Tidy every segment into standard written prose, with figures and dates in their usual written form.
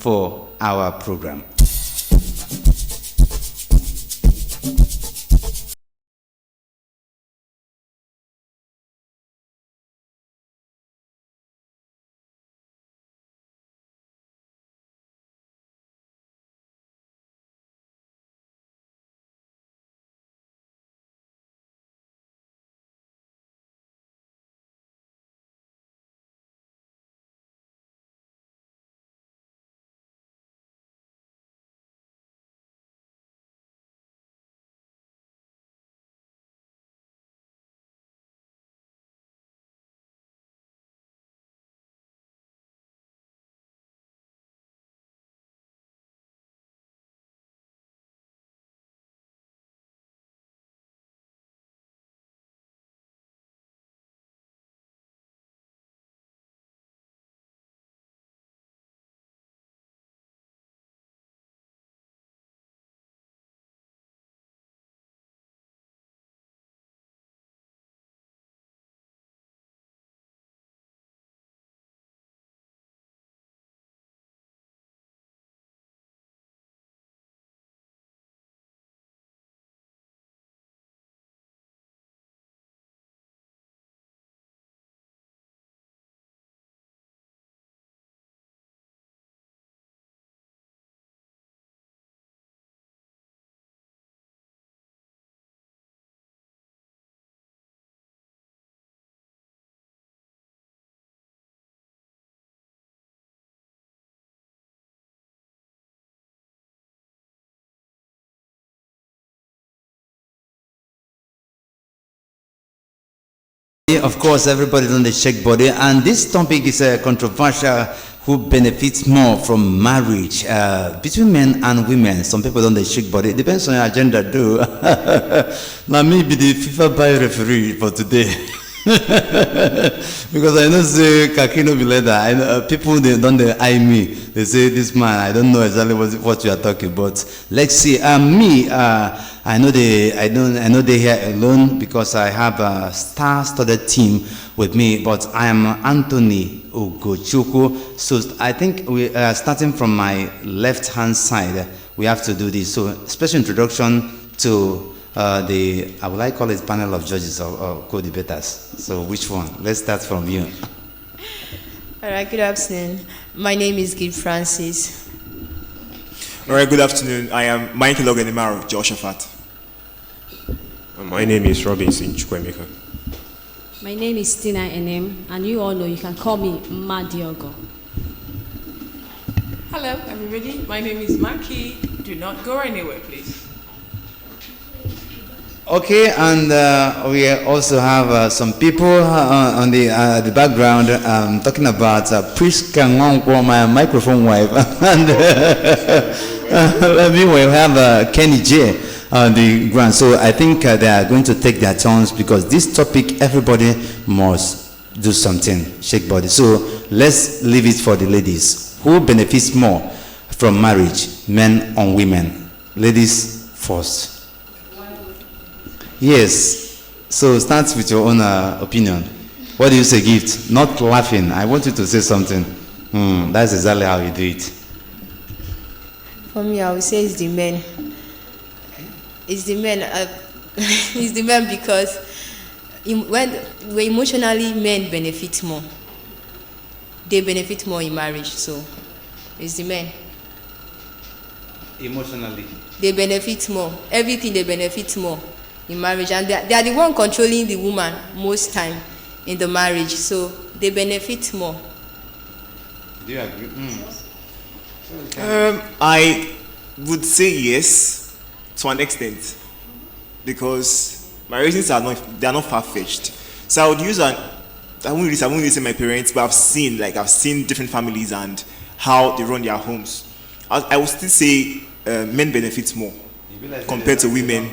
for our program. Of course, everybody's on the shake body, and this topic is controversial. Who benefits more from marriage between men and women? Some people don't shake body. It depends on your agenda, too. Now, me be the FIFA by referee for today. Because I know say Kakino be like that. I know, people they don't eye me. They say this man. I don't know exactly what you are talking about. Let's see. I know they here alone because I have a star-studded team with me. But I am Anthony Ugochukwu. So I think we are starting from my left-hand side. We have to do this. So special introduction to I would like to call it panel of judges or co-debaters. So which one? Let's start from you. All right, good afternoon. My name is Gil Francis. All right, good afternoon. I am Michael Ogenimaro, Jehoshaphat. My name is Robinson Chukwemeka. My name is Tina Enem, and you all know you can call me Madiogo. Hello, everybody. My name is Maki. Do not go anywhere, please. Okay, and we also have some people on the background talking about Priska Ngongwo, my microphone wife, and meanwhile we have Kenny J on the ground. So I think they are going to take their turns because this topic everybody must do something, shake body. So let's leave it for the ladies. Who benefits more from marriage, men or women? Ladies first. Yes, so start with your own opinion. What do you say, Gift? Not laughing. I want you to say something. That's exactly how you do it. For me, I would say it's the men. It's the men. It's the men because when emotionally men benefit more. They benefit more in marriage, so it's the men. Emotionally? They benefit more. Everything they benefit more in marriage, and they are the one controlling the woman most time in the marriage, so they benefit more. Do you agree? I would say yes to an extent because my reasons are not far-fetched. So I would use I won't really say my parents, but I've seen different families and how they run their homes. I would still say men benefit more compared to women.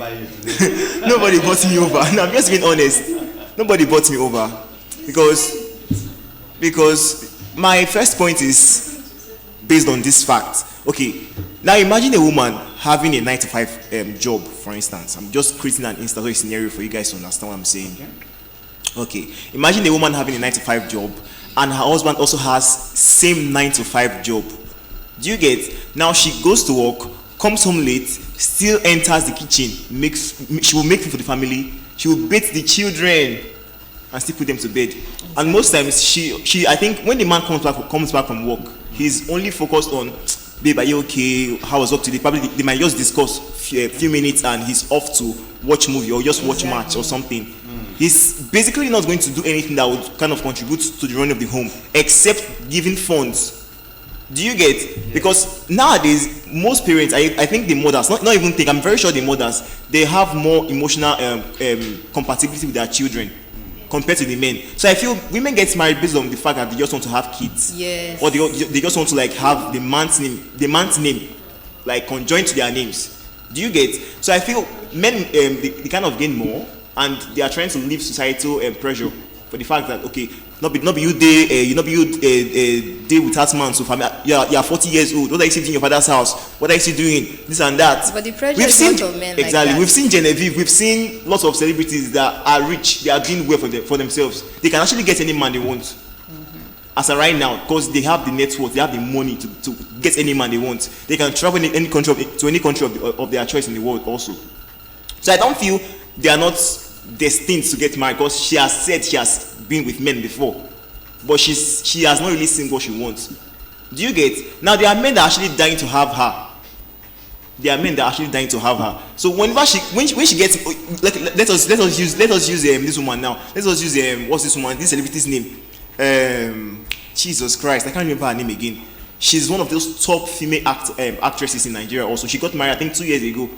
Nobody bought me over. No, I'm just being honest. Nobody bought me over because my first point is based on this fact. Okay, now imagine a woman having a 9-to-5 job, for instance. I'm just creating an instance scenario for you guys to understand what I'm saying. Okay, imagine a woman having a 9-to-5 job and her husband also has same 9-to-5 job. Do you get? Now she goes to work, comes home late, still enters the kitchen, she will make food for the family, she will bathe the children and still put them to bed. And most times she I think when the man comes back from work, he's only focused on, babe, are you okay? How was work today? Probably they might just discuss a few minutes and he's off to watch movie or just watch match or something. He's basically not going to do anything that would kind of contribute to the running of the home except giving funds. Do you get? Because nowadays most parents, I think the mothers, not even think, I'm very sure the mothers, they have more emotional compatibility with their children compared to the men. So I feel women get married based on the fact that they just want to have kids. Yes. Or they just want to like have the man's name like conjoined to their names. Do you get? So I feel men they kind of gain more, and they are trying to leave societal pressure for the fact that okay, not be you day without man. So family, you are 40 years old. What are you doing in your father's house? What are you doing? This and that. But the pressure is not on men. Exactly. Like that. We've seen Genevieve. We've seen lots of celebrities that are rich. They are doing well for themselves. They can actually get any man they want. As of right now, because they have the net worth, they have the money to get any man they want. They can travel in any country to any country of their choice in the world also. So I don't feel they are not destined to get married, because she has said she has been with men before, but she has not really seen what she wants. Do you get? Now there are men that are actually dying to have her. So whenever when she gets, let us use this woman now. Let us use what's this woman? This celebrity's name. Jesus Christ, I can't remember her name again. She's one of those top female actresses in Nigeria. Also, she got married I think 2 years ago.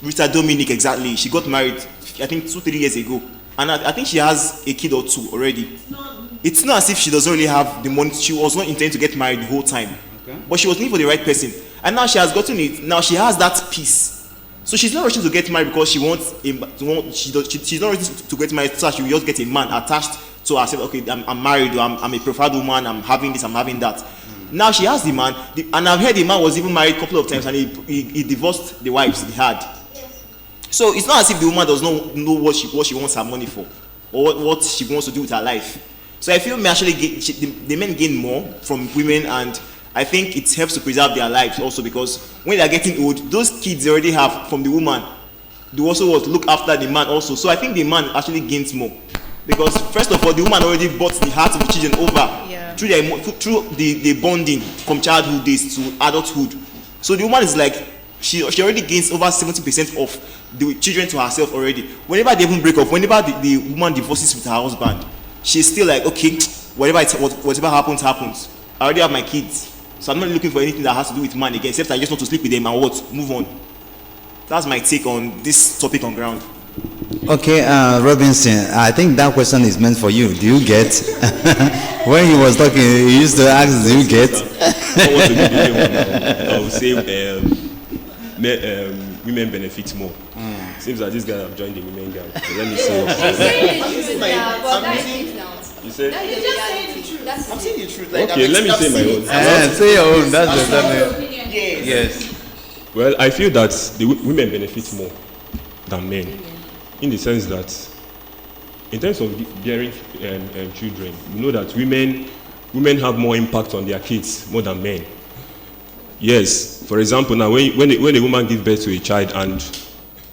Rita Dominic, exactly. She got married I think 2-3 years ago, and I think she has a kid or two already. It's not as if she doesn't really have the money. She was not intending to get married the whole time, but she was looking for the right person, and now she has gotten it. Now she has that peace, so she's not rushing to get married because she wants she's not rushing to get married so that she will just get a man attached to herself. Okay, I'm married, or I'm a preferred woman, I'm having this, I'm having that. Now she has the man, and I've heard the man was even married a couple of times, and he divorced the wives he had. So it's not as if the woman does not know what she wants her money for, or what she wants to do with her life. So I feel the men gain more from women, and I think it helps to preserve their lives also, because when they are getting old, those kids they already have from the woman, they also want to look after the man also. So I think the man actually gains more, because first of all, the woman already bought the hearts of the children over through the bonding from childhood days to adulthood. So the woman is like, she already gains over 70% of the children to herself already. Whenever they even break up, whenever the woman divorces with her husband, she's still like, okay, whatever happens. I already have my kids, so I'm not looking for anything that has to do with man again, except I just want to sleep with them and move on. That's my take on this topic on ground. Okay, Robinson, I think that question is meant for you. Do you get? When he was talking, he used to ask, do you get? I would say women benefit more. Seems like this guy have joined the women gang. So let me say. You said? I'm saying the truth. Okay, let me say my own. Say your own. That's the opinion. Yes. Well, I feel that the women benefit more than men, in the sense that, in terms of bearing children, you know that women have more impact on their kids more than men. Yes, for example, now when a woman gives birth to a child and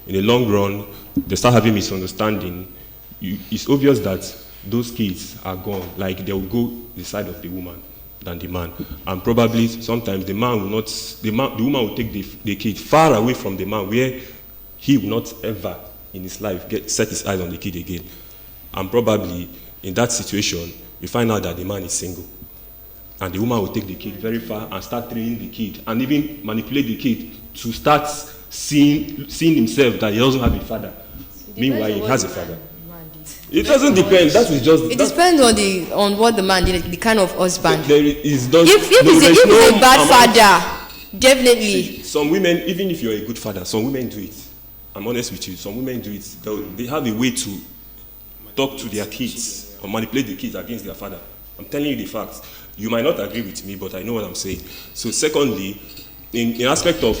in the long run they start having misunderstanding, it's obvious that those kids are gone. Like they will go the side of the woman than the man, and probably sometimes the woman will take the kid far away from the man, where he will not ever in his life set his eyes on the kid again. And probably in that situation, you find out that the man is single, and the woman will take the kid very far and start training the kid, and even manipulate the kid to start seeing himself that he doesn't have a father. Meanwhile, he has a father. It doesn't depend. That is just. It depends on what the man did, the kind of husband. If he's a bad father, definitely. Some women, even if you're a good father, some women do it. I'm honest with you. Some women do it. They have a way to talk to their kids or manipulate the kids against their father. I'm telling you the facts. You might not agree with me, but I know what I'm saying. So secondly, in aspect of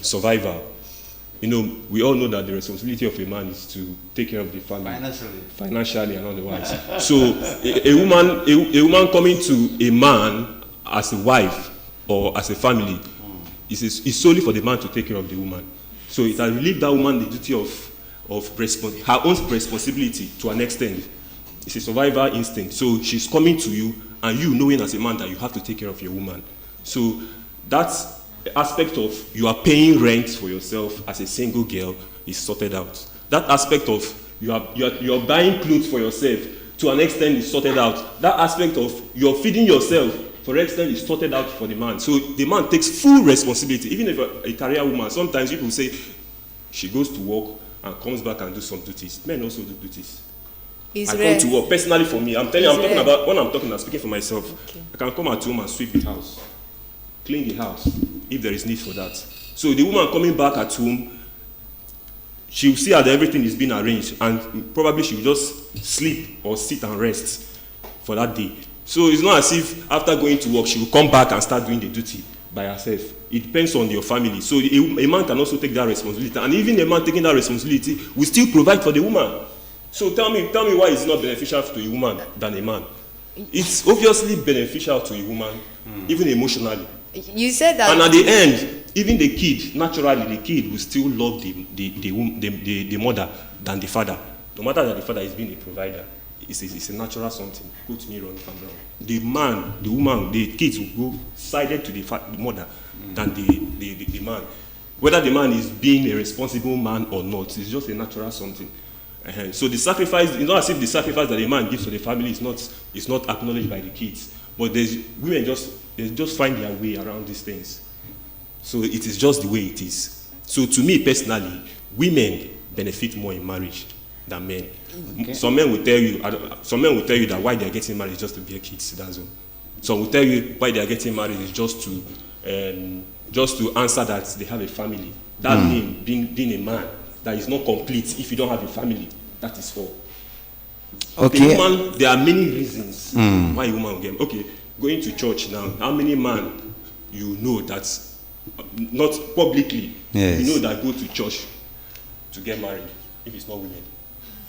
survival, we all know that the responsibility of a man is to take care of the family financially and otherwise. So a woman coming to a man as a wife or as a family, it's solely for the man to take care of the woman. So it has relieved that woman the duty of her own responsibility to an extent. It's a survival instinct. So she's coming to you, and you knowing as a man that you have to take care of your woman. So that aspect of you are paying rent for yourself as a single girl is sorted out. That aspect of you are buying clothes for yourself to an extent is sorted out. That aspect of you're feeding yourself for an extent is sorted out for the man. So the man takes full responsibility. Even if you're a career woman, sometimes people say she goes to work and comes back and do some duties. Men also do duties. I come to work. Personally for me, I'm talking about, when I'm speaking for myself. Okay. I can come at home and sweep the house, clean the house, if there is need for that. So the woman coming back at home, she'll see that everything is being arranged, and probably she'll just sleep or sit and rest for that day. So it's not as if after going to work, she will come back and start doing the duty by herself. It depends on your family. So a man can also take that responsibility, and even a man taking that responsibility will still provide for the woman. So tell me why it's not beneficial to a woman than a man. It's obviously beneficial to a woman, even emotionally. You said that. And at the end, even the kid, naturally, the kid will still love the mother than the father. No matter that the father is being a provider, it's a natural something. Quote me wrong if I'm wrong. The man, the woman, the kids will go sided to the mother than the man. Whether the man is being a responsible man or not, it's just a natural something. So the sacrifice, it's not as if the sacrifice that a man gives to the family is not acknowledged by the kids. But women just find their way around these things. So it is just the way it is. So to me personally, women benefit more in marriage than men. Okay. Some men will tell you that why they are getting married is just to bear kids. That's all. Some will tell you why they are getting married is just to answer that they have a family. That means being a man that is not complete if you don't have a family. That is all. Okay. Woman, there are many reasons why a woman will get. Okay, going to church now. How many men you know that not publicly? Yes. You know that go to church to get married if it's not women.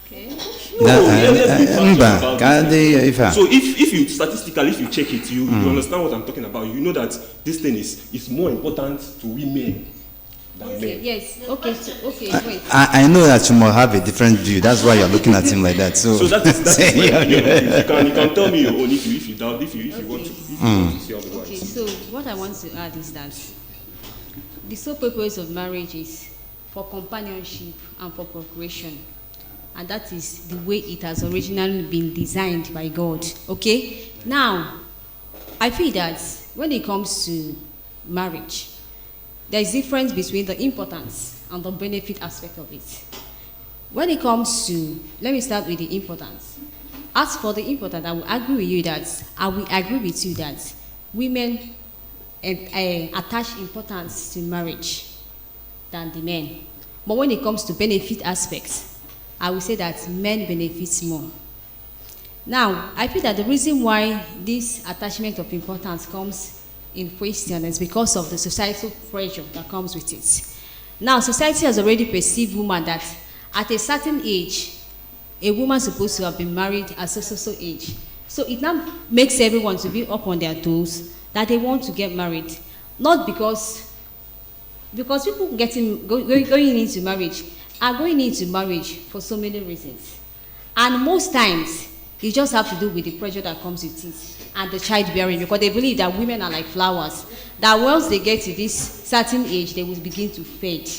Okay. So if you statistically, if you check it, you understand what I'm talking about. You know that this thing is more important to women. Okay, yes. Okay. Wait. I know that you must have a different view. That's why you're looking at him like that. So that's you can tell me your own if you doubt, if you want to see otherwise. Okay. So what I want to add is that the sole purpose of marriage is for companionship and for procreation, and that is the way it has originally been designed by God. Okay. Now, I feel that when it comes to marriage, there is difference between the importance and the benefit aspect of it. When it comes to, let me start with the importance. As for the importance, I will agree with you that women attach importance to marriage than the men. But when it comes to benefit aspects, I will say that men benefit more. Now, I feel that the reason why this attachment of importance comes in question is because of the societal pressure that comes with it. Now, society has already perceived woman that at a certain age, a woman is supposed to have been married at so age. So it now makes everyone to be up on their toes that they want to get married. Not because people going into marriage are going into marriage for so many reasons. And most times, it just have to do with the pressure that comes with it and the childbearing, because they believe that women are like flowers, that once they get to this certain age, they will begin to fade.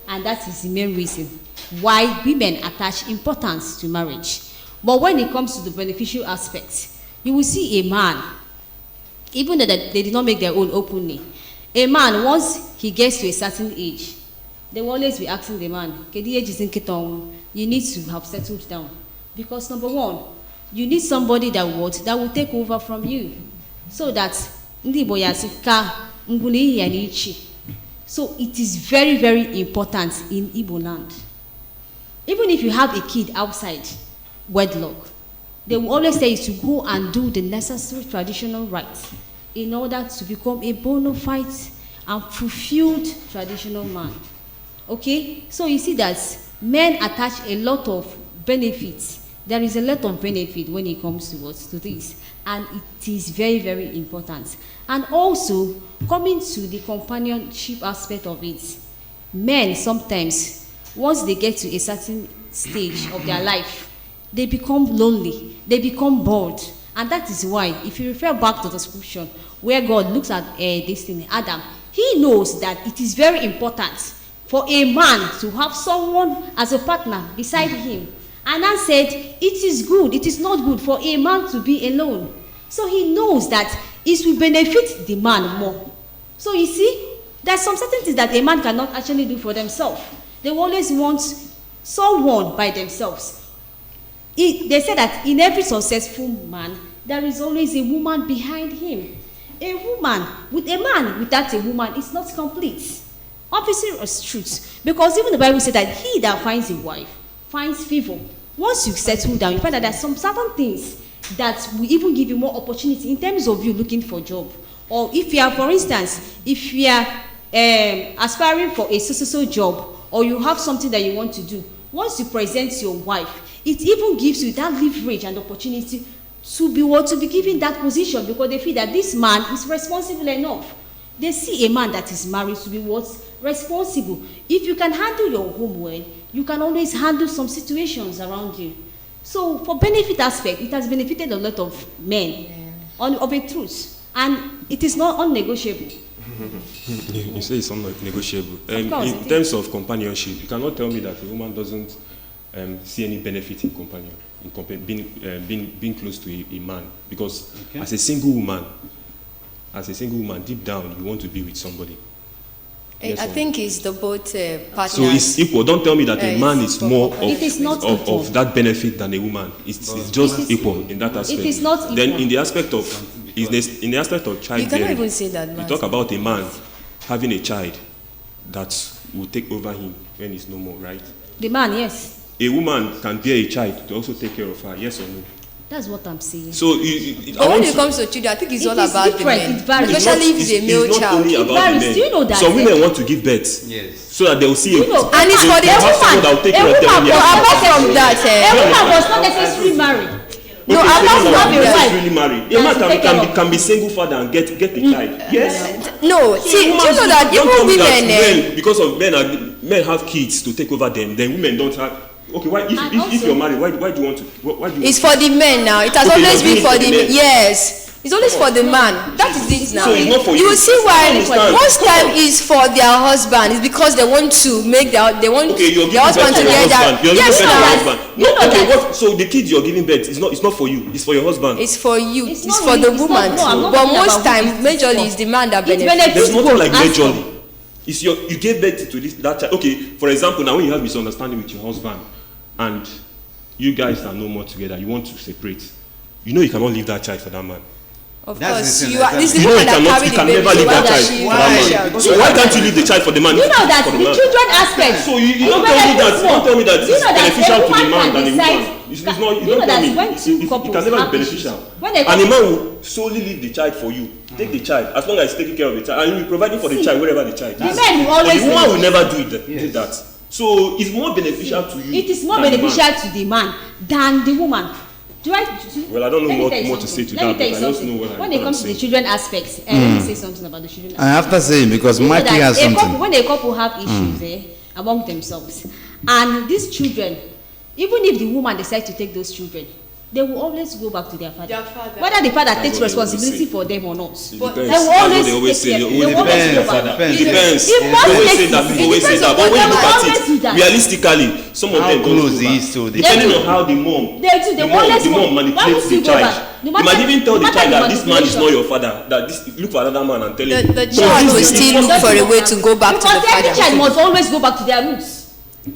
And that is the main reason why women attach importance to marriage. But when it comes to the beneficial aspects, you will see a man, even though they did not make their own openly, a man, once he gets to a certain age, they will always be asking the man, you need to have settled down. Because number one, you need somebody that will take over from you, so that so it is very, very important in Igbo land. Even if you have a kid outside wedlock, they will always tell you to go and do the necessary traditional rites in order to become a bona fide and fulfilled traditional man. Okay, so you see that men attach a lot of benefits. There is a lot of benefit when it comes to this, and it is very, very important. And also, coming to the companionship aspect of it, men sometimes, once they get to a certain stage of their life, they become lonely, they become bored. And that is why, if you refer back to the scripture, where God looks at this thing, Adam, he knows that it is very important for a man to have someone as a partner beside him. And I said, it is good, it is not good for a man to be alone. So he knows that it will benefit the man more. So you see, there's some certain things that a man cannot actually do for themselves. They always want someone by themselves. They say that in every successful man, there is always a woman behind him. A man without a woman is not complete. Obviously, it's truth. Because even the Bible said that he that finds a wife finds favor. Once you settle down, you find that there are some certain things that will even give you more opportunity in terms of you looking for a job. Or if you are, for instance, if you are aspiring for a so job, or you have something that you want to do, once you present your wife, it even gives you that leverage and opportunity to be given that position, because they feel that this man is responsible enough. They see a man that is married to be responsible. If you can handle your home well, you can always handle some situations around you. So for benefit aspect, it has benefited a lot of men of a truth, and it is not unnegotiable. You say it's not negotiable. In terms of companionship, you cannot tell me that a woman doesn't see any benefit in being close to a man, because as a single woman, deep down you want to be with somebody. I think it's the both partners. So it's equal. Don't tell me that a man is more of that benefit than a woman. It's just equal in that aspect. It is not equal. Then in the aspect of childbearing, you cannot even say that. You talk about a man having a child that will take over him when he's no more, right? The man, yes. A woman can bear a child to also take care of her, yes or no? That's what I'm saying. So, but when it comes to children, I think it's all about the men. It varies. Especially if it's a male child. It varies. Do you know that? Some women want to give birth. Yes. So that they will see and it's for the woman that will take care of them. Apart from that, a woman was not necessarily married. No, apart from that, really married. A man can be single father and get a child. Yes. No, see, do you know that even women, because of men have kids to take over them, then women don't have. Okay, why if you're married, why do you want to? It's for the men now. It has always been for the men. Yes, it's always for the man. That is it now. So it's not for you. You see why most time is for their husband. It's because they want to make their husband to get that. Yes, now. So the kids you're giving birth is not for you. It's for your husband. It's for you. It's for the woman too. But most time, majorly, it's the man that benefits. There's nothing like majorly. It's you gave birth to that child. Okay, for example, now when you have misunderstanding with your husband, and you guys are no more together, you want to separate, you know you cannot leave that child for that man. Of course, you are. This is the one that carry the baby. Never leave that child for that man. So why can't you leave the child for the man? You know that the children aspect. So you don't tell me that it's beneficial to the man than the woman. It's not. You don't tell me. It can never be beneficial. And the man will solely leave the child for you. Take the child as long as he's taking care of the child, and you'll be providing for the child wherever the child is. The men will always. The woman will never do that. So it's more beneficial to you. It is more beneficial to the man than the woman. Well, I don't know what more to say to that, but I just know what when it comes to the children aspects, let me say something about the children aspects. I have to say, because Mikey has something. When a couple have issues among themselves, and these children, even if the woman decides to take those children, they will always go back to their father. Whether the father takes responsibility for them or not. But they will always take care. It depends. They always say that. But when you look at it, realistically, some of them don't go back. Depending on how the mom manipulates the child. You might even tell the child that this man is not your father. That look for another man and tell him. The child will still look for a way to go back to the father. Every child must always go back to their roots.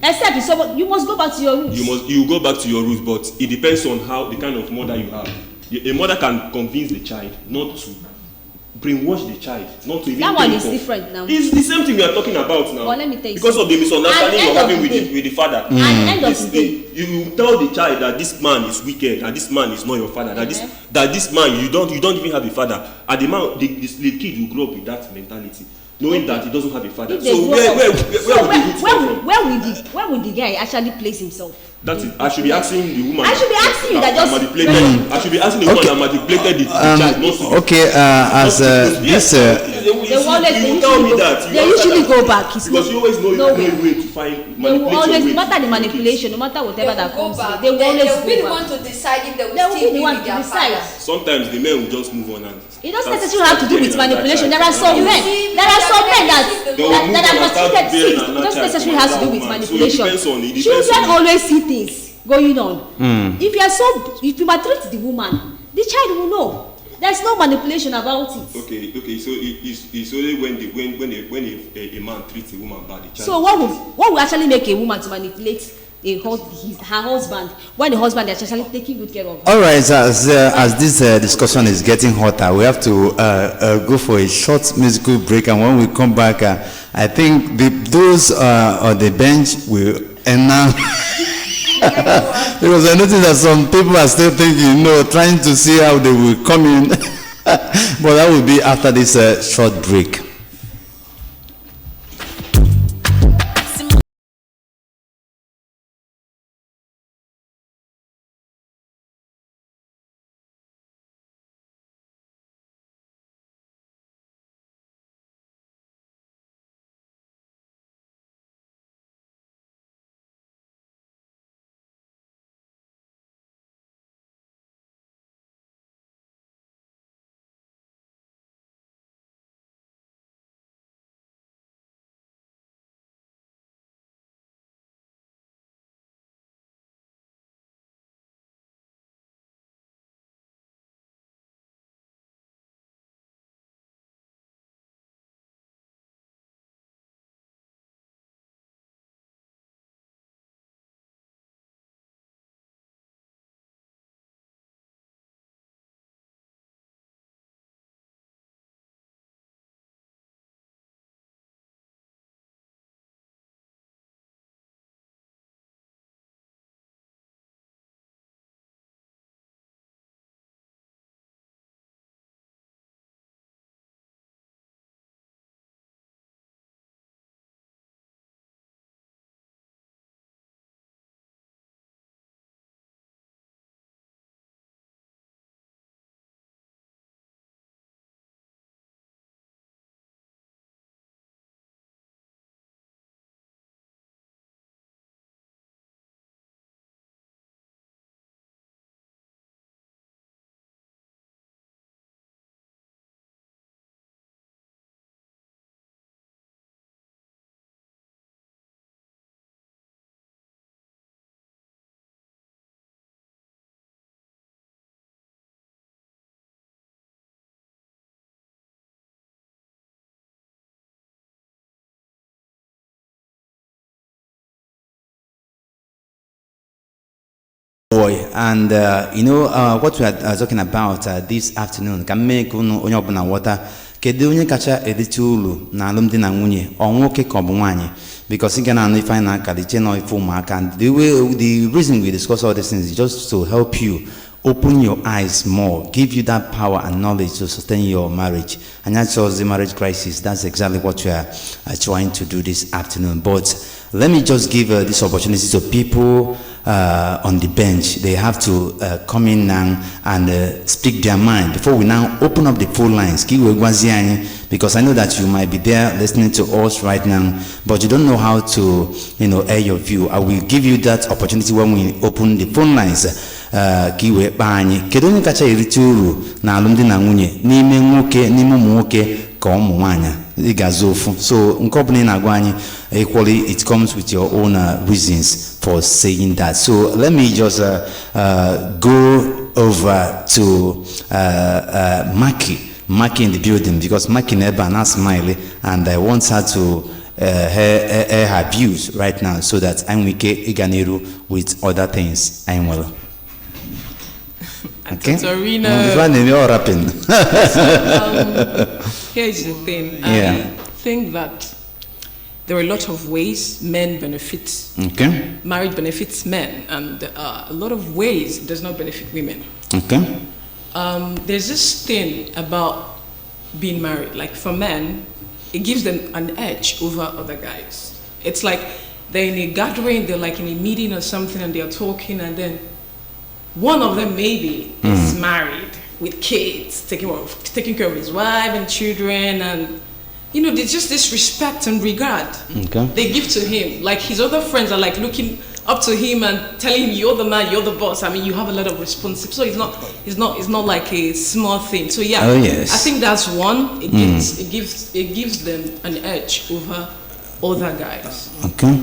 Except if someone, you must go back to your roots. You go back to your roots, but it depends on how the kind of mother you have. A mother can convince the child not to brainwash the child, not to even. That one is different now. It's the same thing we are talking about now. But let me tell you because of the misunderstanding you're having with the father. At the end of the day, you tell the child that this man is wicked, and this man is not your father. That this man you don't even have a father. And the kid will grow up with that mentality. Knowing that he doesn't have a father. So where would the guy actually place himself? That's it. I should be asking the woman. I should be asking you that just manipulated. I should be asking the woman that manipulated the child. Okay, as this. They will always. You tell me that. They usually go back. Because you always know no a way to find. They will always, no matter the manipulation, no matter whatever that comes, they will always go back. They will be the back. one to decide if they will They will still be the one with to their decide. father. Sometimes the men will just move on and. It doesn't necessarily have to do with manipulation. There are some men. There are some men that are frustrated. See, it doesn't necessarily have to do with manipulation. Children always see things going on. If you maltreat the woman, the child will know. There's no manipulation about it. Okay. So it's only when a man treats a woman bad. So what will actually make a woman to manipulate her husband when the husband is actually taking good care of her? All right, as this discussion is getting hotter, we have to go for a short musical break, and when we come back, I think those on the bench will end now. Because I noticed that some people are still thinking, trying to see how they will come in. But that will be after this short break. Boy, and what we are talking about this afternoon can make onye ọbụla water kedu onye kacha edite ulu na alụmdi na nwunye ọ nwoke ka ọ bụ nwaanyị, because ị ga na-anụ ife anyị na-akaliche na ife ụmụaka, and the reason we discuss all these things is just to help you open your eyes more, give you that power and knowledge to sustain your marriage. And that's also the marriage crisis. That's exactly what we are trying to do this afternoon. But let me just give this opportunity to people on the bench. They have to come in now and speak their mind before we now open up the phone lines. Because I know that you might be there listening to us right now, but you don't know how to, air your view. I will give you that opportunity when we open the phone lines. Kiwe banye kedu onye kacha erite uru na alụmdi na nwunye n'ime nwoke n'ime ụmụ nwoke ka ụmụ nwaanyị ịgazo ofu. So nke ọbụla ị na-agwa anyị, equally it comes with your own reasons for saying that. So let me just go over to Maki in the building, because Maki never not smiling, and I want her to air her views right now so that I'm Iganeru with other things. I'm well. Okay. Torina, you're rapping. Here's the thing. I think that there are a lot of ways men benefit. Okay. Marriage benefits men, and a lot of ways it does not benefit women. Okay. There's this thing about being married. Like for men, it gives them an edge over other guys. It's like they're in a gathering, they're like in a meeting or something, and they're talking, and then one of them maybe is married with kids, taking care of his wife and children, and there's just this respect and regard Okay. they give to him. Like his other friends are like looking up to him and telling him, "You're the man, you're the boss." I mean, you have a lot of responsibility. So it's not like a small thing. So yeah, Oh, yes. I think that's one. It gives them an edge over other guys. Okay.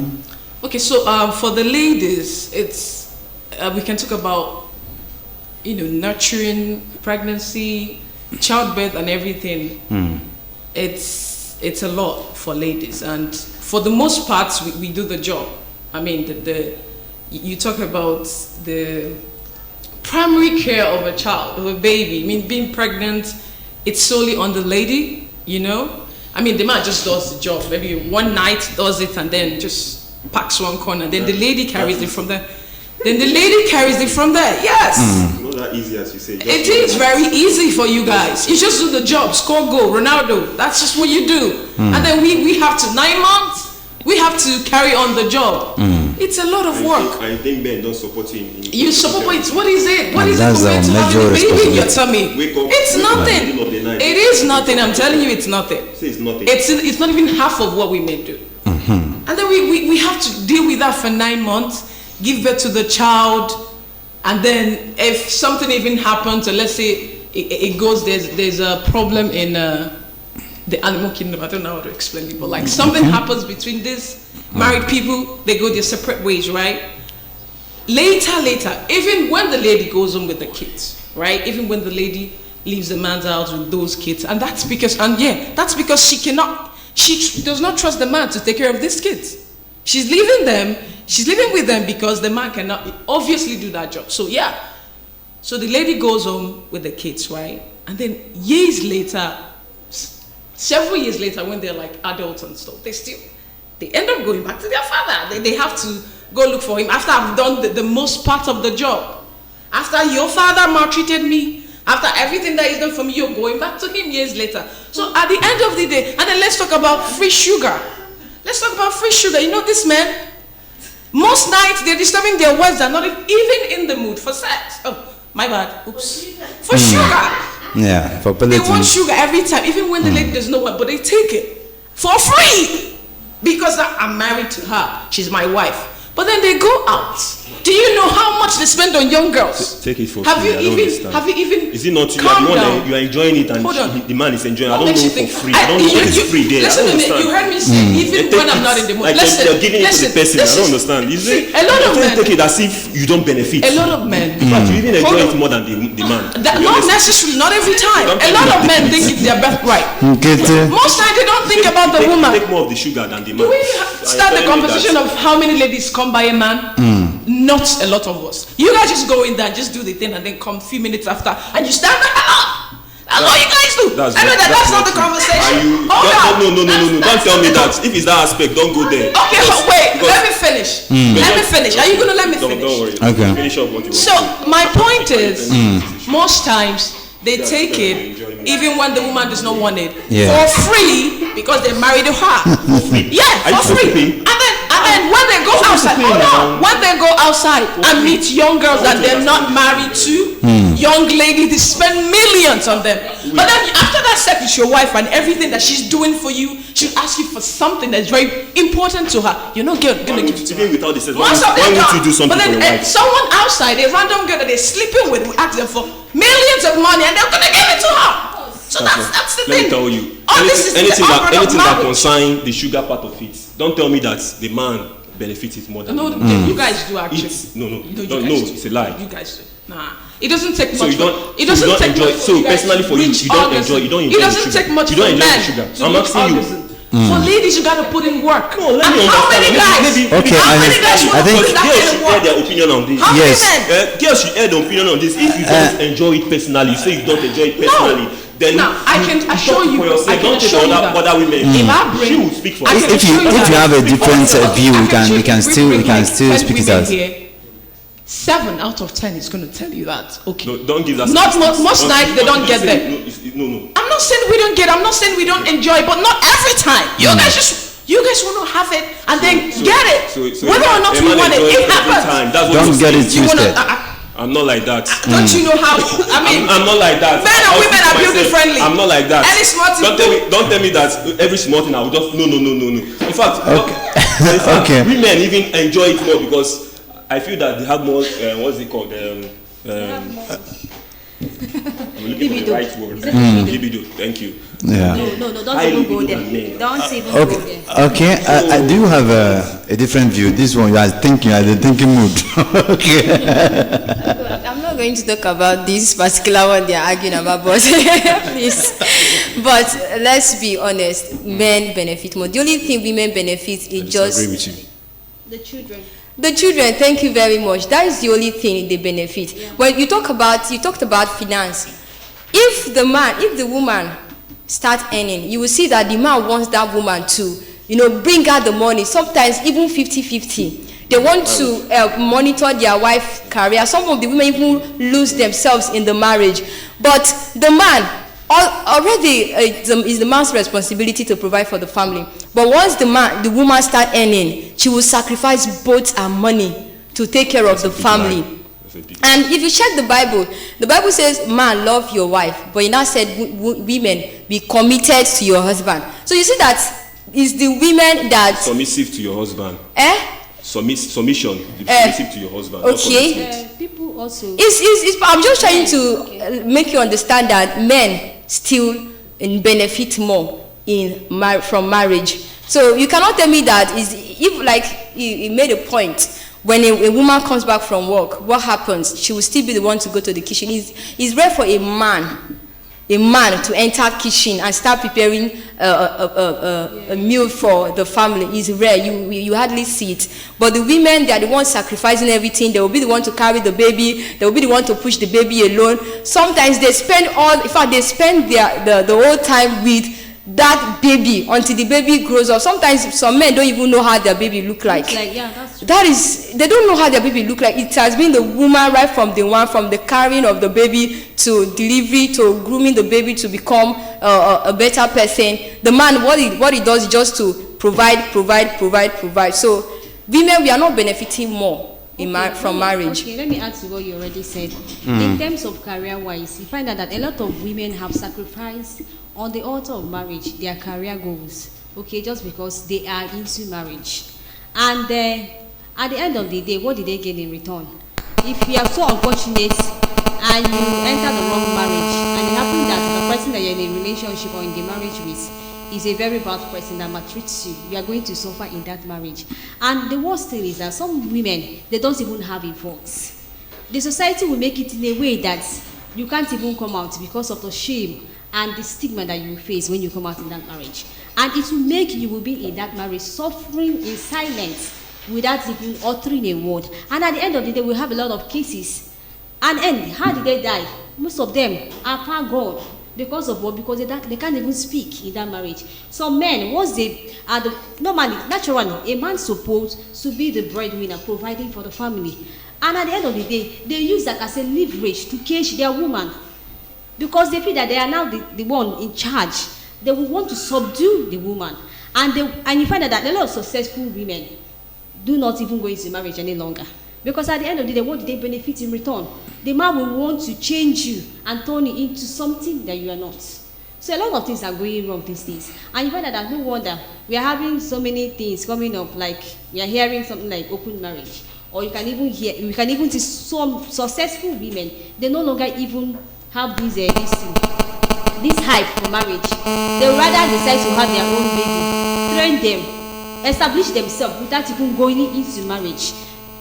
Okay, so for the ladies, it's we can talk about nurturing, pregnancy, childbirth, and everything. It's a lot for ladies, and for the most part, we do the job. I mean, you talk about the primary care of a child, of a baby. I mean, being pregnant, it's solely on the lady. I mean, the man just does the job. Maybe one night does it and then just packs one corner. Then the lady carries it from there. Yes. Not that easy as you say. It is very easy for you guys. You just do the job, score goal, Ronaldo. That's just what you do. And then we have to 9 months. We have to carry on the job. It's a lot of work. I think men don't support you in You support it. What is it? What And is it that's compared to our having a major baby in your tummy? Wake up, It's wake up nothing. in the middle of the night. It is nothing. I'm telling you, it's nothing. Say it's nothing. It's not even half of what women do. And then we have to deal with that for 9 months, give birth to the child, and then if something even happens, or let's say it goes, there's a problem in the animal kingdom. I don't know how to explain it, but like something happens between these married people, they go their separate ways, right? Later, even when the lady goes home with the kids, right? Even when the lady leaves the man's house with those kids, and that's because she does not trust the man to take care of these kids. She's living with them because the man cannot obviously do that job. So yeah, so the lady goes home with the kids, right? And then several years later, when they're like adults and stuff, they end up going back to their father. They have to go look for him after I've done the most part of the job. After your father maltreated me, after everything that is done for me, you're going back to him years later. So at the end of the day, and then let's talk about free sugar. This men, most nights they're disturbing their wives. They're not even in the mood for sex. Oh, my bad. Oops. For sugar. Yeah, for They want pellets. sugar every time, even when the lady doesn't know what, but they take it for free because I'm married to her. She's my wife. But then they go out. Do you know how much they spend on young girls? Take it for Have free. you I don't even? understand. Have you even? Is it not you? Calm You are the one down. that you are enjoying it and Hold on. the man is enjoying it. I What don't makes know you think? for free. I don't know if it's free there. I Listen don't to me. understand. You heard me say even when I'm not in the mood. Like Listen. you're giving it to the person. I don't understand. You see, A lot of men. take it as if you don't benefit. A lot of men. But you even enjoy Hold it on. more than the man. Not necessarily. Not every time. A lot of men think it's their birthright. Get Most times they don't think about the woman. Take more of the sugar than the man. Do we start the conversation of how many ladies come by a man? Not a lot of us. You guys just go in there, just do the thing, and then come a few minutes after, and you stand the hell up. That's all you guys do. I know that's not the conversation. Hold on. No. Don't tell me that. If it's that aspect, don't go there. Okay, wait. Let me finish. Let me finish. Are you gonna let me finish? Don't worry. Okay. Finish up what you want. So my point is, most times they take it even when the woman does not want it for free because they married her. Yeah, for free. And then when they go outside, when they go outside and meet young girls that they're not married to, young ladies, they spend millions on them. But then after that sex with your wife and everything that she's doing for you, she'll ask you for something that's very important to her. You're not gonna give it to her. Even without this, why Most of them would don't. you do something But for then your wife? someone outside, a random girl that they're sleeping with, will ask them for millions of money and they're gonna give it to her. So that's the Let thing. me tell you. All this is anything the that outbreak of marriage. concerns the sugar part of it, don't tell me that the man benefits it more than No, the woman. you guys do actually. No, you no, guys do. it's a lie. You guys do. Nah, it doesn't take So much. you don't, It doesn't so you don't take enjoy. much. So you guys personally for you, reach you don't orgasm. enjoy. You don't enjoy. It doesn't the sugar. take much You don't for enjoy men the sugar. to I'm reach asking you. orgasm. For ladies, you gotta put in work. No, let And me how understand. many guys? Maybe- Okay, how I many understand. guys I want to think- put that Girls kind should of air work? their opinion on this. How Yes. many men? Girls should air their opinion on this. If you don't enjoy it personally, you say you don't enjoy it personally, then Now, I can assure you. for yourself. I can Don't take assure you other that. women. If I bring, She will speak for I us. can If you assure that have a different view, we can bring like still 10 speak it women out. here, 7 out of 10 is going to tell you that. Okay. No, don't give that. Not statistics. most nights they don't get there. No. I'm not saying we don't get. I'm not saying we don't enjoy, but not every time. You guys want to have it and then get it. So Whether or not a we man want it, enjoys it every happens. time. That's what Don't you're get saying. it You wanna, twisted. I'm not like that. Don't you know how? I mean, I'm not like that. Men and women are built differently. I'm not like that. Any small thing. Don't tell me that every small thing I will just no. In fact, Okay. women even enjoy it more because I feel that they have more. What's it called? I'm looking for the right word. Libido. Thank you. Yeah. No, don't even go there. Don't even go there. Okay. I do have a different view. This one, you are thinking, the thinking mood. Okay. I'm not going to talk about this particular one they are arguing about, but please. But let's be honest, men benefit more. The only thing women benefit is just I agree with you. The children. the children. Thank you very much. That is the only thing they benefit. Yeah. When you talked about finance. If the woman start earning, you will see that the man wants that woman to, bring out the money. Sometimes even 50-50. They want to monitor their wife's career. Some of the women even lose themselves in the marriage. But the man, already it's the man's responsibility to provide for the family. But once the woman start earning, she will sacrifice both her money to take care of the family. And if you check the Bible says, man, love your wife. But it now said, women, be committed to your husband. So you see that it's the women that... Submissive to your husband. Submission. Be submissive to your husband. Okay. People also... I'm just trying to make you understand that men still benefit more from marriage. So you cannot tell me that he made a point. When a woman comes back from work, what happens? She will still be the one to go to the kitchen. It's rare for a man to enter kitchen and start preparing a meal for the family. It's rare. You hardly see it. But the women, they are the ones sacrificing everything. They will be the one to carry the baby. They will be the one to push the baby alone. Sometimes they spend the whole time with that baby until the baby grows up. Sometimes some men don't even know how their baby look like. That's true. They don't know how their baby look like. It has been the woman right from the carrying of the baby to delivery to grooming the baby to become a better person. The man, what he does is just to provide. So women, we are not benefiting more from marriage. Okay, let me add to what you already said. In terms of career-wise, you find out that a lot of women have sacrificed on the altar of marriage their career goals, okay, just because they are into marriage. And at the end of the day, what did they get in return? If you are so unfortunate and you enter the wrong marriage, and it happens that the person that you're in a relationship or in the marriage with is a very bad person that maltreats you, you are going to suffer in that marriage. And the worst thing is that some women, they don't even have a voice. The society will make it in a way that you can't even come out because of the shame and the stigma that you face when you come out in that marriage. And it will make you will be in that marriage suffering in silence without even uttering a word. And at the end of the day, we have a lot of cases. And how did they die? Most of them are far gone. Because of what? Because they can't even speak in that marriage. Some men, once they are naturally, a man supposed to be the breadwinner, providing for the family. And at the end of the day, they use that as a leverage to cage their woman. Because they feel that they are now the one in charge. They will want to subdue the woman. And you find out that a lot of successful women do not even go into marriage any longer. Because at the end of the day, what do they benefit in return? The man will want to change you and turn you into something that you are not. So a lot of things are going wrong these days. And you find out that no wonder we are having so many things coming up, like we are hearing something like open marriage. Or you can even see some successful women, they no longer even have this hype for marriage. They would rather decide to have their own baby, train them, establish themselves without even going into marriage.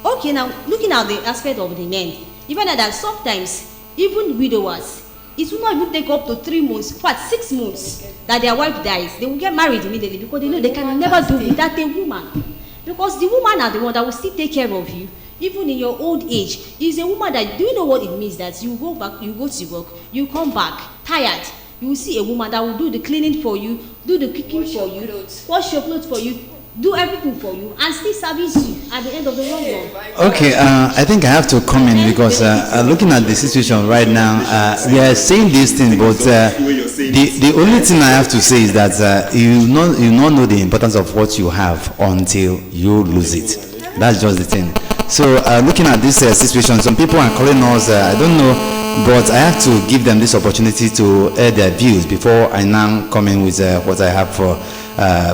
Okay, now looking at the aspect of the men, you find out that sometimes even widowers, it will not even take up to 3 months, in fact 6 months, that their wife dies. They will get married immediately because they know they can never do without a woman. Because the woman are the one that will still take care of you. Even in your old age, is a woman that, do you know what it means that you go back, you go to work, you come back tired, you will see a woman that will do the cleaning for you, do the cooking for you, wash your clothes for you, do everything for you, and still service you at the end of the long run. Okay, I think I have to come in because looking at the situation right now, we are saying this thing, but the only thing I have to say is that you not know the importance of what you have until you lose it. That's just the thing. So looking at this situation, some people are calling us, I don't know, but I have to give them this opportunity to air their views before I now come in with what I have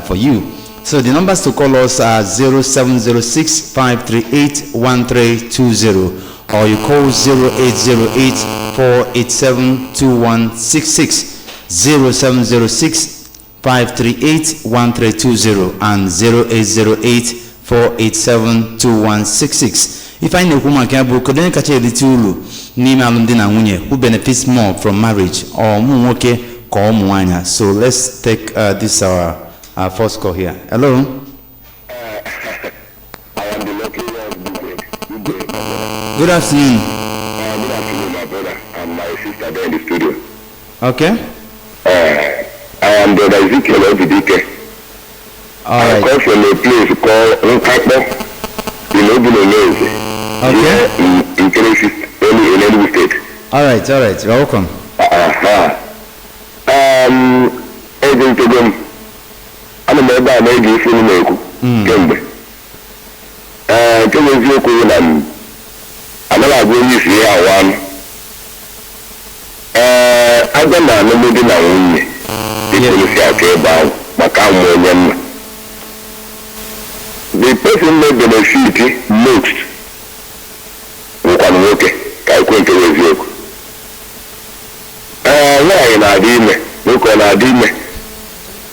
for you. So the numbers to call us are 0706 538 1320, or you call 0808 487 2166, 0706 538 1320 and 0808 487 2166. If I know who my cabo couldn't catch a little name alumdina nwunye who benefits more from marriage or muwoke call muanya. So let's take this our first call here. Hello. I am the lucky one. Good afternoon. Good afternoon, my brother and my sister there in the studio. Okay. I am Brother Ezekiel Obidike. All I right. come from a place called Nkakpo in Ogunonese. Okay. In Tennessee, in Enugu State. All right. You're welcome. Agent Togom, I'm a member of the Film Kembe. Kembe Zoko, I'm not going to see how one. I don't know, nobody knows. The person may benefit most can work. I can't with you. Why not ime? Look on our dime.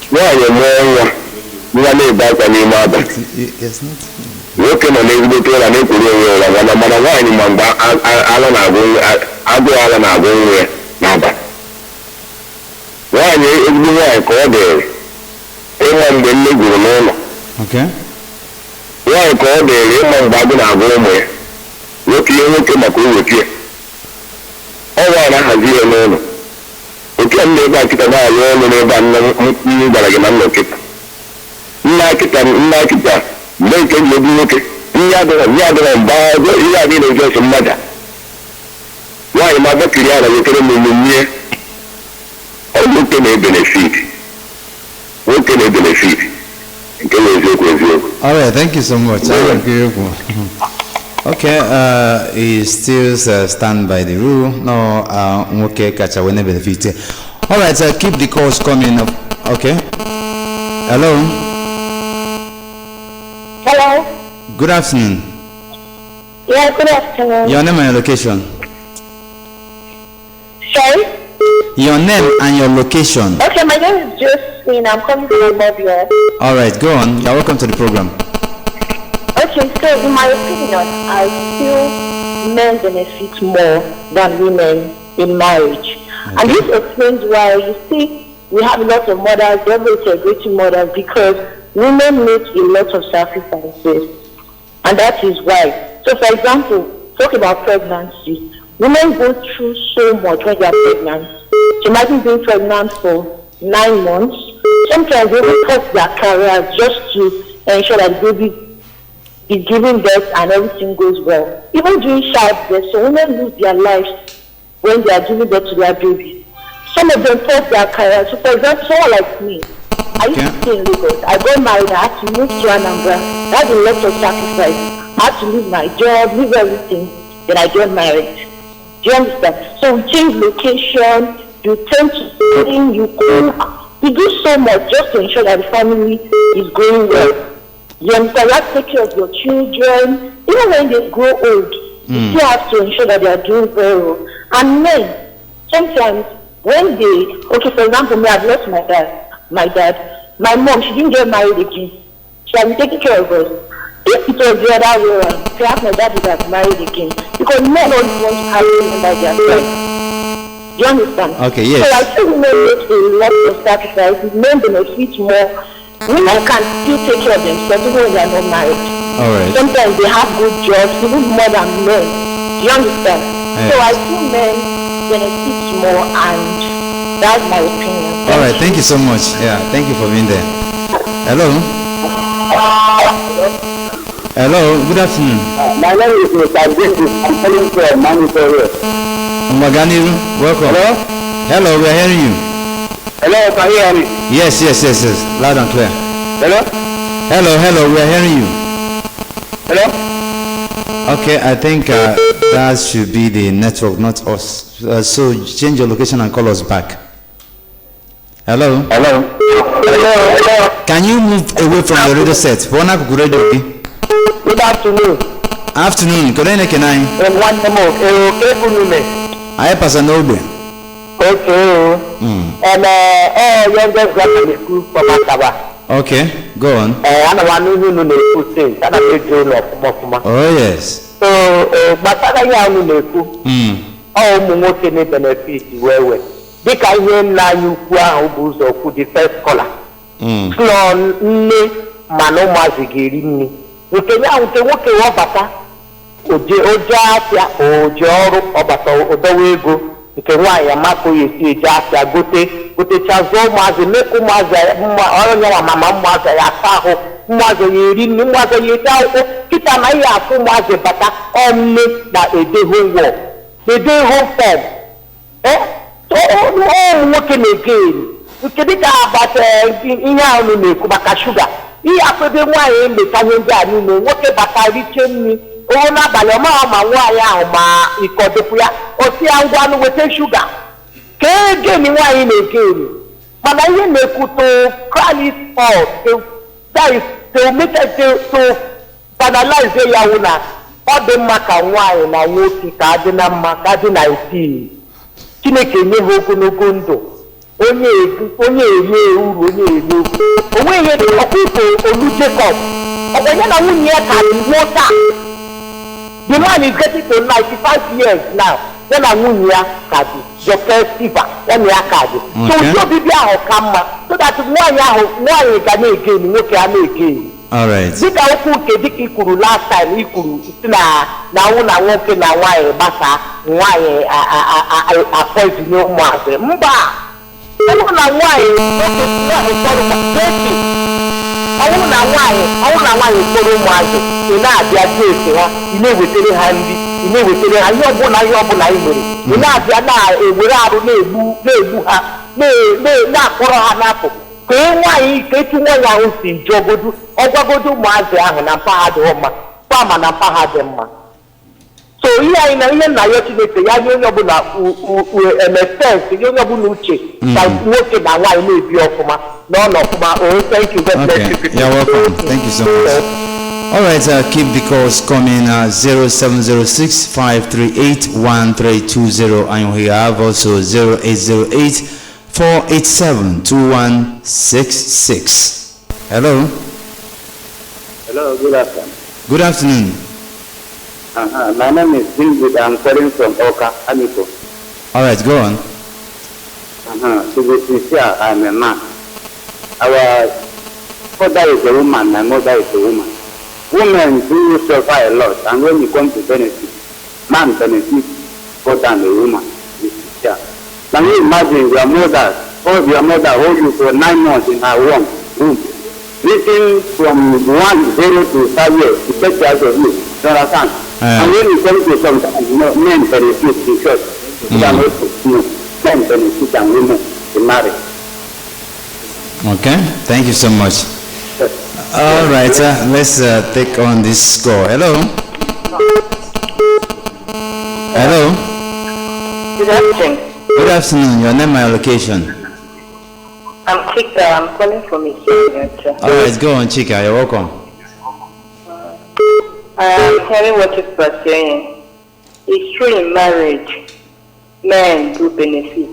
Why you more? You are not back on your mother. It's not. Working on every day and every day. When I'm on a wine, I'm going to why is the way called there? Anyone will live with no. Okay. Why called there? Anyone bagging our home? Look here, look at my cool here. Oh, I have here no. You can't live back to the bar, you only live on but I can unlock it. Like it, make it, you look it. You are the bar, you are the just a matter. Why, Mother Kiriana, you can move here? What can they benefit? What can they benefit? All right, thank you so much. Okay, he still stand by the rule. No, okay, catch a winner benefit. All right, keep the calls coming up. Okay. Hello. Hello. Good afternoon. Yeah, good afternoon. Your name and your location. Sorry? Your name and your location. Okay, my name is Josephine. I'm coming from Mobile. All right, go on. You're welcome to the program. Okay, so in my opinion, I feel men benefit more than women in marriage. Okay. And this explains why you see we have a lot of mothers, very celebrating mothers, because women make a lot of sacrifices. And that is why. So for example, talk about pregnancy. Women go through so much when they are pregnant. She might be being pregnant for 9 months. Sometimes they will cut their careers just to ensure that the baby is giving birth and everything goes well. Even during childbirth, so women lose their lives when they are giving birth to their baby. Some of them cut their careers. So for example, someone like me, I used to stay in Lagos. I got married, I had to move to Anambra. That's a lot of sacrifice. I had to leave my job, leave everything. Then I got married. Do you understand? So we change location, you tend to clean, you cook, you do so much just to ensure that the family is going well. You understand? You have to take care of your children. Even when they grow old, you still have to ensure that they are doing very well. And men, sometimes when they, okay, for example, me, I've lost my dad. My mom, she didn't get married again. She has been taking care of us. If it was the other way around, perhaps my dad would have married again. Because men don't want to have women by their side. Do you understand? Okay, yes. So I think women make a lot of sacrifices. Men benefit more. Women can still take care of themselves even when they are not married. All right. Sometimes they have good jobs, even more than men. Do you understand? Yes. So I think men benefit more, and that's my opinion. All right, thank you so much. Yeah, thank you for being there. Hello. Hello, good afternoon. My name is Mr. James. I'm calling from Manitoria. Maganiru, welcome. Hello? Hello, we are hearing you. Hello, can you hear me? Yes, loud and clear. Hello? Hello, we are hearing you. Hello? Okay, I think that should be the network, not us. So change your location and call us back. Hello? Hello? Hello? Can you move away from your radio set? Good afternoon. Afternoon. Kolene kenai? One more. I pass an obe. Okay. And youngest brother in the school from Asaba. Okay, go on. And I want to know the thing. And I Oh yes. So, but I know the school. Oh, Momoke benefit well. They can hear now you who the first caller. Slow, Mano Mazigiri. We can now walk a bata. Oja, Ojoro, Obato, Odawego. Ikewaya mako yesi jasa gote chazo maze meku maze oronya mama maze ya taho maze yiri ni maze yetaho kita na ya fu maze bata onne na ede homework ede home form so working again ukidika abata inya onu meku baka sugar I apede nwa ye me tanye nja ni no woke bata riche ni o na bale ma nwa ya ma ikodopu ya o ti angwa no wete sugar ke ge ni nwa ye na-ege mana ihe na-ekwu to crown it all that is to make it to finalize ya una ọ dị mma ka nwaanyị na nwoke ka adị na mma ka adị na isi Chineke nye ha ogologo ndụ onye eri uru onye eri onwe ihe dị ọkụkọ olu Jacob ọbụnya na nwunye ya ka dị nwota the man is getting to 95 years now when a nwunye ya ka dị Joker Siva when ya ka dị so ụzọ bibi ahụ ka mma so that nwaanyị ga na-ege nwoke ya na-ege. All right. Dịka okwu nke dịka ikwuru last time ikwuru si na nwụ na nwoke na nwaanyị gbasa nwaanyị apọzinye ụmụazị mba ọnwụ na nwaanyị ọnwụ na nwaanyị kpọrọ ụmụazị ị na-abịa deeti ha ị na-ewetara ha nri ị na-ewetara ha ihe ọbụla ị mere ị na-abịa na-ewere arụ na-egbu ha na-akpọrọ ha n'afọ ka nwaanyị ka etu nwaanyị ahụ si jụọgodu ọgwagodu ụmụazị ahụ na mpa ha dị mma kpama na mpa ha dị mma so ihe anyị na ihe nna ya Chineke ya nye onye ọbụla emesensị nye onye ọbụla uche ka nwoke na nwaanyị na-ebi ọfụma n'ọnụ ọfụma. Thank you. God bless you. You're welcome. Thank you so much. All right, keep the calls coming. 0706-538-1320, and we have also 0808-487-2166. Hello. Hello, good afternoon. Good afternoon. My name is David. I'm calling from Oka, Amiko. All right, go on. To be sincere, I'm a man. Our father is a woman, my mother is a woman. Women do suffer a lot, and when it comes to benefit, man benefits more than a woman. Can you imagine your mother hold you for 9 months in her womb, living from 1 0 to 5 years to take care of you? You understand? And when it comes to some men benefit because men benefit and women to marry. Okay, thank you so much. All right, let's take on this score. Hello. Hello. Good afternoon. Good afternoon. Your name and location. I'm Chika. I'm calling from Ethiopia. All right, go on, Chika. You're welcome. I'm hearing what you are saying. It's true in marriage, men do benefit.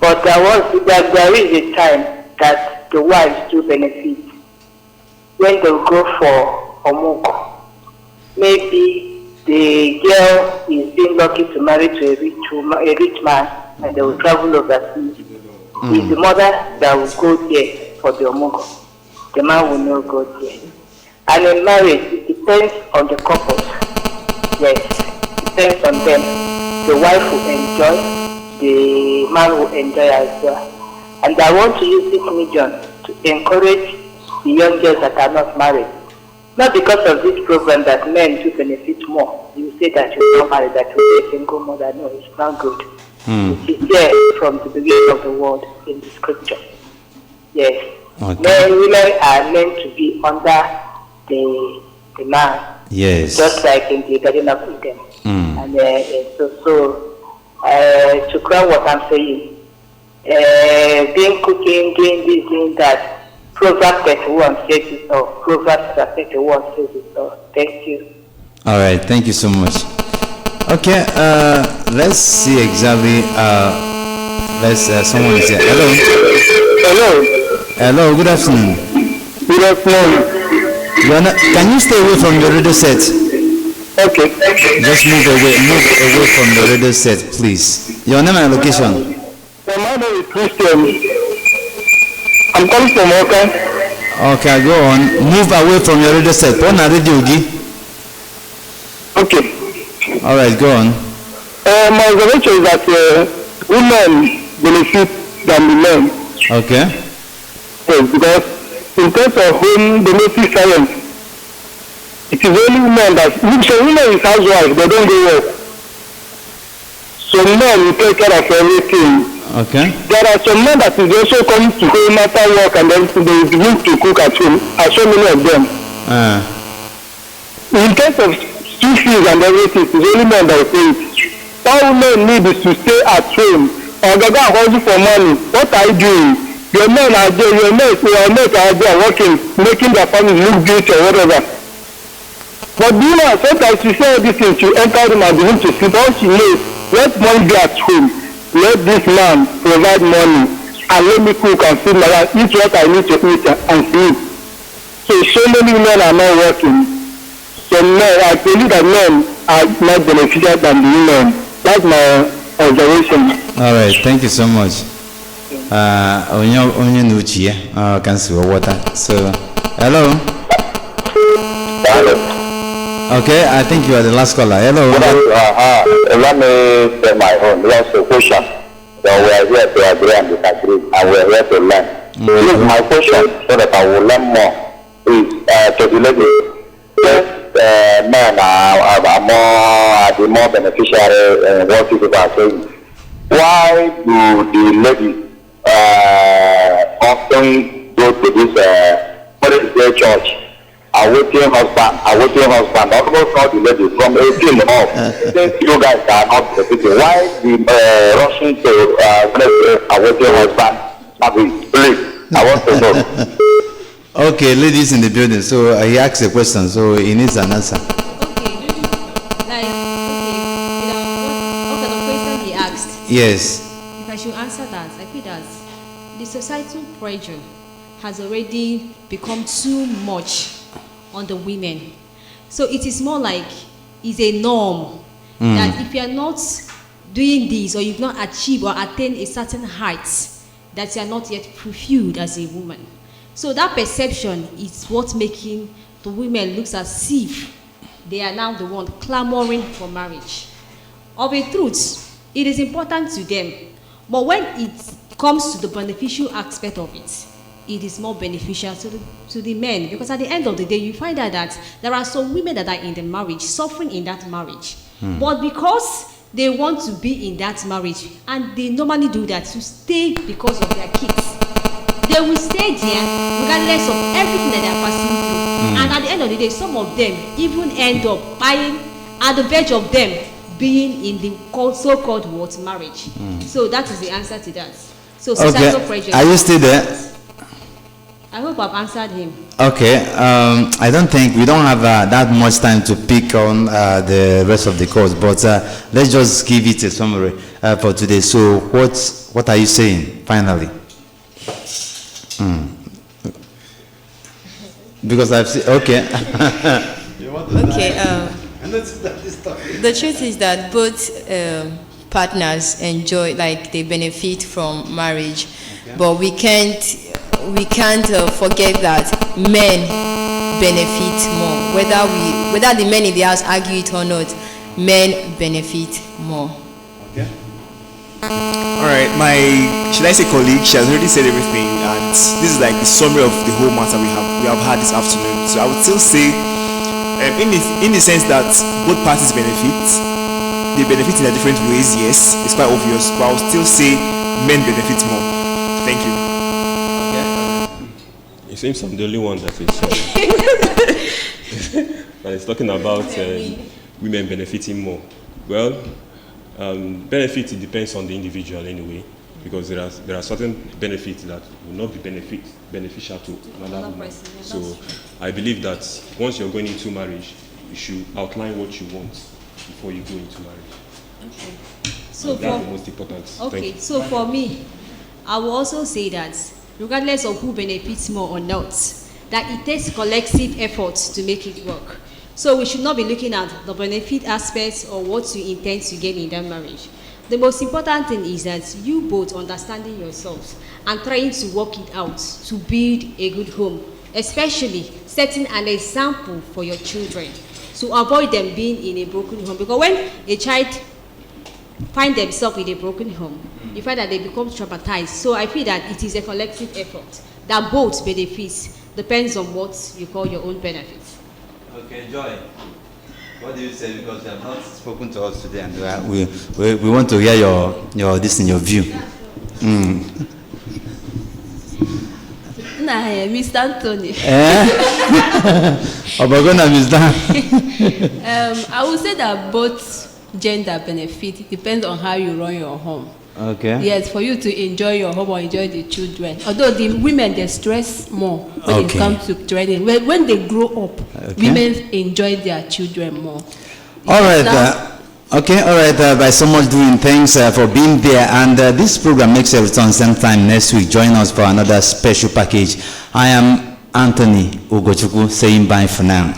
But there is a time that the wives do benefit. When they go for omoko, maybe the girl is being lucky to marry to a rich man, and they will travel overseas. It's the mother that will go there for the omoko. The man will not go there. And in marriage, it depends on the couples. Yes, it depends on them. The wife will enjoy, the man will enjoy as well. And I want to use this medium to encourage the young girls that are not married. Not because of this program that men do benefit more. You say that you're not married, that you're a single mother. No, it's not good. It is there from the beginning of the world in the scripture. Yes. Okay. Women are meant to be under the man. Yes. Just like in the Garden of Eden. And to crown what I'm saying, being cooking, doing this, doing that, Proverbs 31 says it all. Proverbs 31 says it all. Thank you. All right, thank you so much. Okay, let's see exactly. Someone is here. Hello. Hello. Good afternoon. Good afternoon. Can you stay away from the radio set? Okay. Just move away from the radio set, please. Your name and location. My name is Christian. I'm calling from Oka. Okay, go on. Move away from your radio set. Pon na radio gi. Okay. All right, go on. My observation is that women benefit than the men. Okay. Yes, because in terms of home domestic science, it is only women that, so women is housewives, they don't go work. So men take care of everything. Okay. There are some men that is also coming to home after work and then they begin to cook at home, and so many of them. In terms of school fees and everything, it is only men that pay it. All women need is to stay at home. Or go and hustle for money. What are you doing? Your men are there, your mates are there working, making their family look good or whatever. But do you know, sometimes you say all these things, you enter them and begin to sleep. Once you know, let money be at home. Let this man provide money and let me cook and feed my wife, eat what I need to eat and sleep. So many men are not working. So men, I believe that men are not beneficial than the women. That's my observation. All right, thank you so much. Onye nuchi cancel water. So, hello. Hello. Okay, I think you are the last caller. Hello. Let me say my own. That's the question. So we are here to agree and disagree, and we are here to learn. Here's my question, so that I will learn more. Is to the ladies. Yes, men are more beneficiary in what people are saying. Why do the ladies often go to this church? Awaiting husband, almost all the ladies from 18 up. Since you guys are not benefiting, why the rushing to awaiting husband? Please, I want to know. Okay, ladies in the building. So he asked a question, so he needs an answer. Okay, the question he asked. Yes. If I should answer that, I feel that the societal pressure has already become too much on the women. So it is more like it's a norm that if you are not doing this or you've not achieved or attained a certain height, that you are not yet fulfilled as a woman. So that perception is what's making the women look as if they are now the one clamoring for marriage. Of a truth, it is important to them, but when it comes to the beneficial aspect of it, it is more beneficial to the men, because at the end of the day, you find out that there are some women that are in the marriage, suffering in that marriage. But because they want to be in that marriage, and they normally do that to stay because of their kids, they will stay there regardless of everything that they are passing through. And at the end of the day, some of them even end up buying at the verge of them being in the so-called what marriage. So that is the answer to that. So societal pressure. Are you still there? I hope I've answered him. Okay, I don't think we don't have that much time to pick on the rest of the course, but let's just give it a summary for today. So what are you saying finally? Because I've seen, okay. Okay, the truth is that both partners enjoy, like they benefit from marriage, but we can't forget that men benefit more. Whether the men in the house argue it or not, men benefit more. Okay. Alright, should I say colleague, she has already said everything, and this is like the summary of the whole matter we have had this afternoon. So I would still say, in the sense that both parties benefit, they benefit in their different ways, yes, it's quite obvious, but I would still say men benefit more. Thank you. It seems I'm the only one that is that is talking about women benefiting more. Well, benefit, it depends on the individual anyway, because there are certain benefits that will not be beneficial to another woman. So I believe that once you're going into marriage, you should outline what you want before you go into marriage. Okay. So that's the most important. Okay, so for me, I will also say that regardless of who benefits more or not, that it takes collective efforts to make it work. So we should not be looking at the benefit aspects or what you intend to gain in that marriage. The most important thing is that you both understanding yourselves and trying to work it out to build a good home, especially setting an example for your children to avoid them being in a broken home. Because when a child find themselves in a broken home, you find that they become traumatized. So I feel that it is a collective effort that both benefits, depends on what you call your own benefits. Okay, Joy, what do you say? Because you have not spoken to us today, and we want to hear your view. Nah, Mr. Anthony. I would say that both gender benefit. It depends on how you run your home. Okay. Yes, for you to enjoy your home or enjoy the children. Although the women, they stress more when it comes to training. When they grow up, women enjoy their children more. All right. Okay, all right. By so much doing, thanks for being there. And this program makes a return same time next week. Join us for another special package. I am Anthony Ugochukwu saying bye for now.